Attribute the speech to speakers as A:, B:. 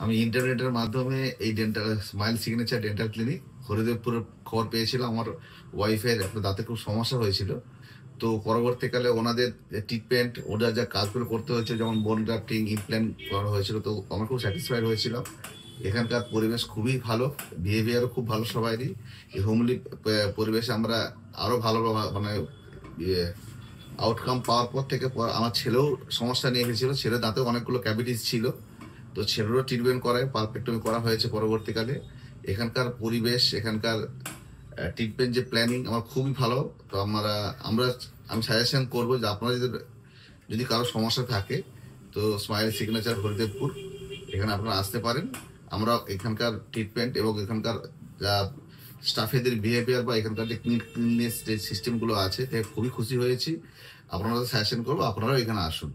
A: আমি ইন্টারনেটের মাধ্যমে এই dental smile signature dental clinic হরিদেবপুরের খবর পেয়েছিলাম। আমার ওয়াইফের একটা দাঁতে খুব সমস্যা হয়েছিল। তো পরবর্তীকালে ওনাদের ট্রিটমেন্ট, ওরা যা কাজগুলো করতে হয়েছে, যেমন বোন গ্রাফটিং, ইমপ্ল্যান্ট করা হয়েছিল, তো আমরা খুব স্যাটিসফাইড হয়েছিলাম। এখানকার পরিবেশ খুবই ভালো, বিহেভিয়ারও খুব ভালো সবাইরই। এই হোমলি পরিবেশে আমরা আরো ভালো মানে আউটকাম পাওয়ার পর থেকে আমার ছেলেও সমস্যা নিয়ে এসেছিল। ছেলের দাঁতেও অনেকগুলো ক্যাভিটিস ছিল, তো ছেলেরও ট্রিটমেন্ট করায় পারফেক্টমি করা হয়েছে পরবর্তীকালে। এখানকার পরিবেশ, এখানকার ট্রিটমেন্ট যে প্ল্যানিং আমার খুবই ভালো। তো আমি সাজেশন করবো যে আপনারা যদি কারো সমস্যা থাকে, তো স্মাইল সিগনেচার হরিদেবপুর এখানে আপনারা আসতে পারেন। আমরা এখানকার ট্রিটমেন্ট এবং এখানকার যা স্টাফেদের বিহেভিয়ার বা এখানকার যে ক্লিননেস যে সিস্টেমগুলো আছে, তাই খুবই খুশি হয়েছি। আপনারা সাজেশন করবো আপনারাও এখানে আসুন।